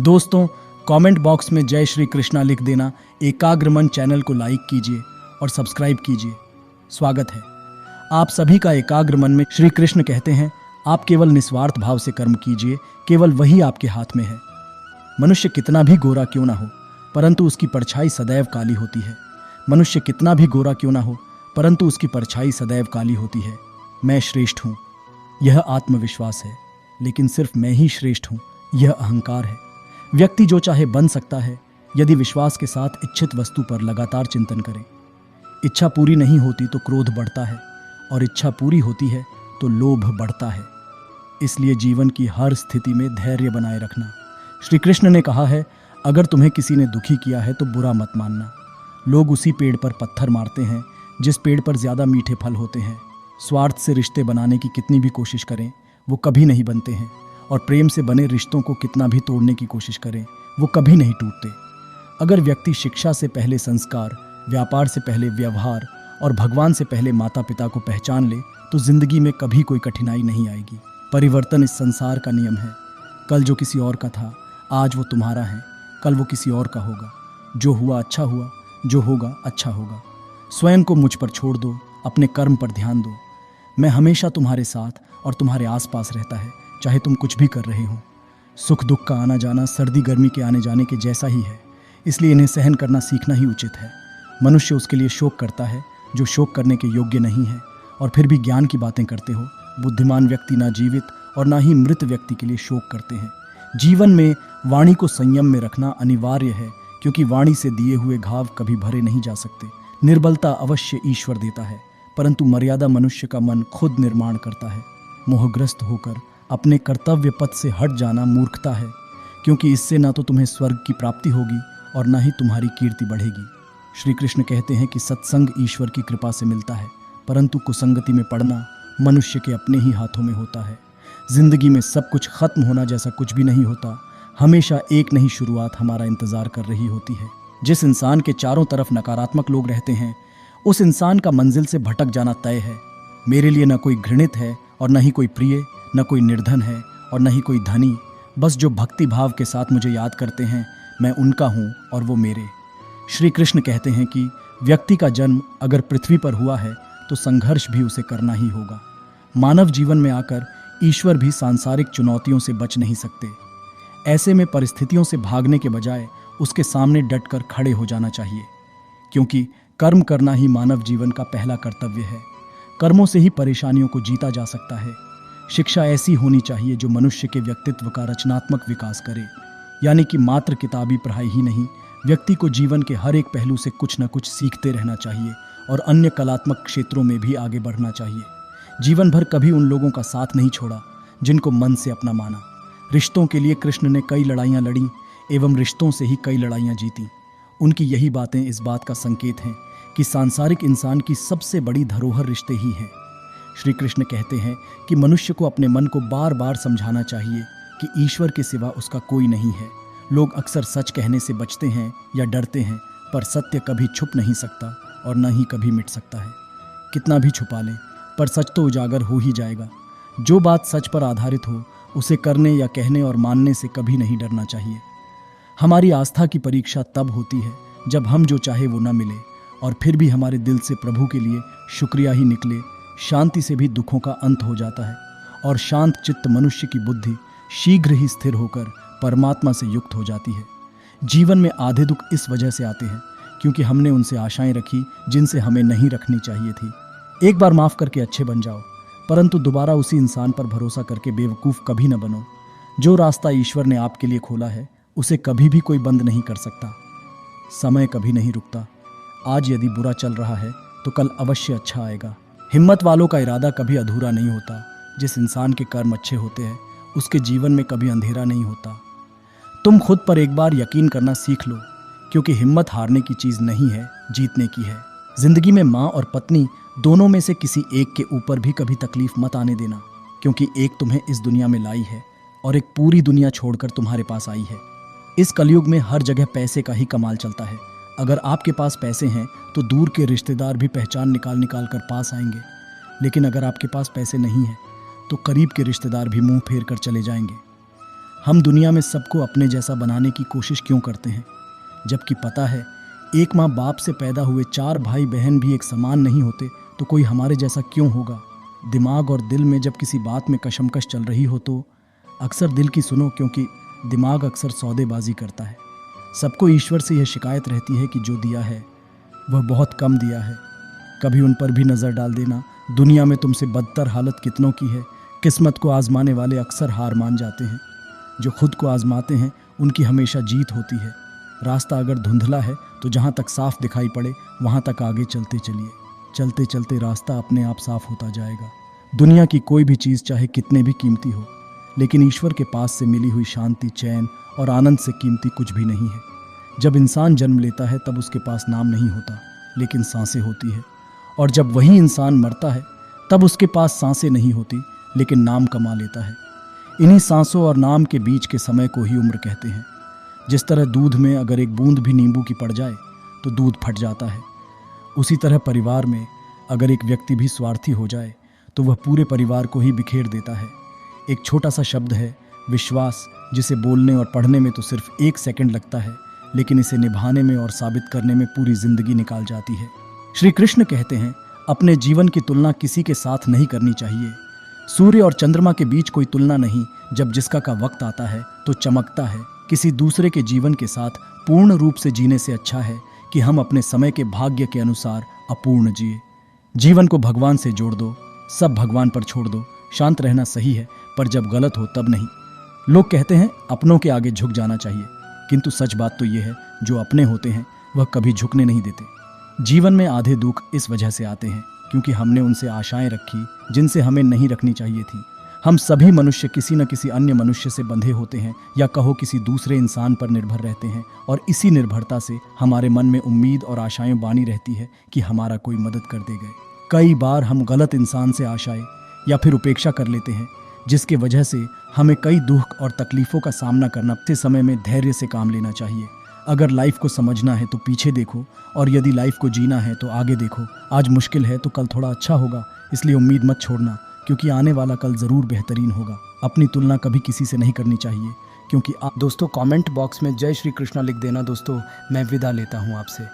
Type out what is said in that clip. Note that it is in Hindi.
दोस्तों, कमेंट बॉक्स में जय श्री कृष्णा लिख देना। एकाग्र मन चैनल को लाइक कीजिए और सब्सक्राइब कीजिए। स्वागत है आप सभी का एकाग्र मन में। श्री कृष्ण कहते हैं, आप केवल निस्वार्थ भाव से कर्म कीजिए, केवल वही आपके हाथ में है। मनुष्य कितना भी गोरा क्यों ना हो, परंतु उसकी परछाई सदैव काली होती है। मनुष्य कितना भी गोरा क्यों ना हो, परंतु उसकी परछाई सदैव काली होती है। मैं श्रेष्ठ हूँ, यह आत्मविश्वास है, लेकिन सिर्फ मैं ही श्रेष्ठ हूँ, यह अहंकार है। व्यक्ति जो चाहे बन सकता है, यदि विश्वास के साथ इच्छित वस्तु पर लगातार चिंतन करे। इच्छा पूरी नहीं होती तो क्रोध बढ़ता है, और इच्छा पूरी होती है तो लोभ बढ़ता है। इसलिए जीवन की हर स्थिति में धैर्य बनाए रखना। श्री कृष्ण ने कहा है, अगर तुम्हें किसी ने दुखी किया है तो बुरा मत मानना। लोग उसी पेड़ पर पत्थर मारते हैं जिस पेड़ पर ज्यादा मीठे फल होते हैं। स्वार्थ से रिश्ते बनाने की कितनी भी कोशिश करें, वो कभी नहीं बनते हैं, और प्रेम से बने रिश्तों को कितना भी तोड़ने की कोशिश करें, वो कभी नहीं टूटते। अगर व्यक्ति शिक्षा से पहले संस्कार, व्यापार से पहले व्यवहार और भगवान से पहले माता पिता को पहचान ले, तो जिंदगी में कभी कोई कठिनाई नहीं आएगी। परिवर्तन इस संसार का नियम है। कल जो किसी और का था, आज वो तुम्हारा है, कल वो किसी और का होगा। जो हुआ अच्छा हुआ, जो होगा अच्छा होगा। स्वयं को मुझ पर छोड़ दो, अपने कर्म पर ध्यान दो। मैं हमेशा तुम्हारे साथ और तुम्हारे आसपास रहता है, चाहे तुम कुछ भी कर रहे हो। सुख दुख का आना जाना सर्दी गर्मी के आने जाने के जैसा ही है, इसलिए इन्हें सहन करना सीखना ही उचित है। मनुष्य उसके लिए शोक करता है जो शोक करने के योग्य नहीं है, और फिर भी ज्ञान की बातें करते हो। बुद्धिमान व्यक्ति ना जीवित और ना ही मृत व्यक्ति के लिए शोक करते हैं। जीवन में वाणी को संयम में रखना अनिवार्य है, क्योंकि वाणी से दिए हुए घाव कभी भरे नहीं जा सकते। निर्बलता अवश्य ईश्वर देता है, परंतु मर्यादा मनुष्य का मन खुद निर्माण करता है। मोहग्रस्त होकर अपने कर्तव्य पथ से हट जाना मूर्खता है, क्योंकि इससे ना तो तुम्हें स्वर्ग की प्राप्ति होगी और ना ही तुम्हारी कीर्ति बढ़ेगी। श्री कृष्ण कहते हैं कि सत्संग ईश्वर की कृपा से मिलता है, परंतु कुसंगति में पड़ना मनुष्य के अपने ही हाथों में होता है। जिंदगी में सब कुछ खत्म होना जैसा कुछ भी नहीं होता। हमेशा एक नई शुरुआत हमारा इंतजार कर रही होती है। जिस इंसान के चारों तरफ नकारात्मक लोग रहते हैं, उस इंसान का मंजिल से भटक जाना तय है। मेरे लिए न कोई घृणित है और न ही कोई प्रिय, न कोई निर्धन है और न ही कोई धनी। बस जो भक्ति भाव के साथ मुझे याद करते हैं, मैं उनका हूँ और वो मेरे। श्री कृष्ण कहते हैं कि व्यक्ति का जन्म अगर पृथ्वी पर हुआ है तो संघर्ष भी उसे करना ही होगा। मानव जीवन में आकर ईश्वर भी सांसारिक चुनौतियों से बच नहीं सकते। ऐसे में परिस्थितियों से भागने के बजाय उसके सामने डटकर खड़े हो जाना चाहिए, क्योंकि कर्म करना ही मानव जीवन का पहला कर्तव्य है। कर्मों से ही परेशानियों को जीता जा सकता है। शिक्षा ऐसी होनी चाहिए जो मनुष्य के व्यक्तित्व का रचनात्मक विकास करे, यानी कि मात्र किताबी पढ़ाई ही नहीं। व्यक्ति को जीवन के हर एक पहलू से कुछ न कुछ सीखते रहना चाहिए और अन्य कलात्मक क्षेत्रों में भी आगे बढ़ना चाहिए। जीवन भर कभी उन लोगों का साथ नहीं छोड़ा जिनको मन से अपना माना। रिश्तों के लिए कृष्ण ने कई लड़ाइयाँ लड़ी एवं रिश्तों से ही कई लड़ाइयाँ जीती। उनकी यही बातें इस बात का संकेत हैं कि सांसारिक इंसान की सबसे बड़ी धरोहर रिश्ते ही हैं। श्री कृष्ण कहते हैं कि मनुष्य को अपने मन को बार बार समझाना चाहिए कि ईश्वर के सिवा उसका कोई नहीं है। लोग अक्सर सच कहने से बचते हैं या डरते हैं, पर सत्य कभी छुप नहीं सकता और न ही कभी मिट सकता है। कितना भी छुपा लें, पर सच तो उजागर हो ही जाएगा। जो बात सच पर आधारित हो, उसे करने या कहने और मानने से कभी नहीं डरना चाहिए। हमारी आस्था की परीक्षा तब होती है जब हम जो चाहे वो न मिले, और फिर भी हमारे दिल से प्रभु के लिए शुक्रिया ही निकले। शांति से भी दुखों का अंत हो जाता है, और शांत चित्त मनुष्य की बुद्धि शीघ्र ही स्थिर होकर परमात्मा से युक्त हो जाती है। जीवन में आधे दुख इस वजह से आते हैं क्योंकि हमने उनसे आशाएं रखी जिनसे हमें नहीं रखनी चाहिए थी। एक बार माफ करके अच्छे बन जाओ, परंतु दोबारा उसी इंसान पर भरोसा करके बेवकूफ़ कभी न बनो। जो रास्ता ईश्वर ने आपके लिए खोला है, उसे कभी भी कोई बंद नहीं कर सकता। समय कभी नहीं रुकता। आज यदि बुरा चल रहा है तो कल अवश्य अच्छा आएगा। हिम्मत वालों का इरादा कभी अधूरा नहीं होता। जिस इंसान के कर्म अच्छे होते हैं, उसके जीवन में कभी अंधेरा नहीं होता। तुम खुद पर एक बार यकीन करना सीख लो, क्योंकि हिम्मत हारने की चीज़ नहीं है, जीतने की है। जिंदगी में माँ और पत्नी दोनों में से किसी एक के ऊपर भी कभी तकलीफ मत आने देना, क्योंकि एक तुम्हें इस दुनिया में लाई है और एक पूरी दुनिया छोड़कर तुम्हारे पास आई है। इस कलयुग में हर जगह पैसे का ही कमाल चलता है। अगर आपके पास पैसे हैं तो दूर के रिश्तेदार भी पहचान निकाल निकाल कर पास आएंगे, लेकिन अगर आपके पास पैसे नहीं हैं तो करीब के रिश्तेदार भी मुंह फेर कर चले जाएंगे। हम दुनिया में सबको अपने जैसा बनाने की कोशिश क्यों करते हैं, जबकि पता है एक माँ बाप से पैदा हुए 4 भाई बहन भी एक समान नहीं होते, तो कोई हमारे जैसा क्यों होगा। दिमाग और दिल में जब किसी बात में कशमकश चल रही हो तो अक्सर दिल की सुनो, क्योंकि दिमाग अक्सर सौदेबाजी करता है। सबको ईश्वर से यह शिकायत रहती है कि जो दिया है वह बहुत कम दिया है। कभी उन पर भी नज़र डाल देना। दुनिया में तुमसे बदतर हालत कितनों की है। किस्मत को आजमाने वाले अक्सर हार मान जाते हैं। जो खुद को आजमाते हैं उनकी हमेशा जीत होती है। रास्ता अगर धुंधला है तो जहाँ तक साफ दिखाई पड़े वहाँ तक आगे चलते चलिए। चलते चलते रास्ता अपने आप साफ होता जाएगा। दुनिया की कोई भी चीज़ चाहे कितने भी कीमती हो, लेकिन ईश्वर के पास से मिली हुई शांति, चैन और आनंद से कीमती कुछ भी नहीं है। जब इंसान जन्म लेता है तब उसके पास नाम नहीं होता, लेकिन सांसें होती है। और जब वही इंसान मरता है तब उसके पास सांसें नहीं होती, लेकिन नाम कमा लेता है। इन्हीं सांसों और नाम के बीच के समय को ही उम्र कहते हैं। जिस तरह दूध में अगर एक बूंद भी नींबू की पड़ जाए तो दूध फट जाता है, उसी तरह परिवार में अगर एक व्यक्ति भी स्वार्थी हो जाए तो वह पूरे परिवार को ही बिखेर देता है। एक छोटा सा शब्द है विश्वास, जिसे बोलने और पढ़ने में तो सिर्फ 1 सेकंड लगता है, लेकिन इसे निभाने में और साबित करने में पूरी जिंदगी निकाल जाती है। श्री कृष्ण कहते हैं अपने जीवन की तुलना किसी के साथ नहीं करनी चाहिए। सूर्य और चंद्रमा के बीच कोई तुलना नहीं। जब जिसका का वक्त आता है तो चमकता है। किसी दूसरे के जीवन के साथ पूर्ण रूप से जीने से अच्छा है कि हम अपने समय के भाग्य के अनुसार अपूर्ण जिए। जीवन को भगवान से जोड़ दो, सब भगवान पर छोड़ दो। शांत रहना सही है, पर जब गलत हो तब नहीं। लोग कहते हैं अपनों के आगे झुक जाना चाहिए, किंतु सच बात तो यह है जो अपने होते हैं वह कभी झुकने नहीं देते। जीवन में आधे दुख इस वजह से आते हैं क्योंकि हमने उनसे आशाएं रखी जिनसे हमें नहीं रखनी चाहिए थी। हम सभी मनुष्य किसी न किसी अन्य मनुष्य से बंधे होते हैं, या कहो किसी दूसरे इंसान पर निर्भर रहते हैं, और इसी निर्भरता से हमारे मन में उम्मीद और आशाएं बानी रहती है कि हमारा कोई मदद कर देगा। कई बार हम गलत इंसान से आशाएं या फिर उपेक्षा कर लेते हैं, जिसके वजह से हमें कई दुख और तकलीफों का सामना करना। इस समय में धैर्य से काम लेना चाहिए। अगर लाइफ को समझना है तो पीछे देखो, और यदि लाइफ को जीना है तो आगे देखो। आज मुश्किल है तो कल थोड़ा अच्छा होगा, इसलिए उम्मीद मत छोड़ना, क्योंकि आने वाला कल ज़रूर बेहतरीन होगा। अपनी तुलना कभी किसी से नहीं करनी चाहिए, क्योंकि आप दोस्तों कमेंट बॉक्स में जय श्री कृष्णा लिख देना। दोस्तों मैं विदा लेता हूँ आपसे।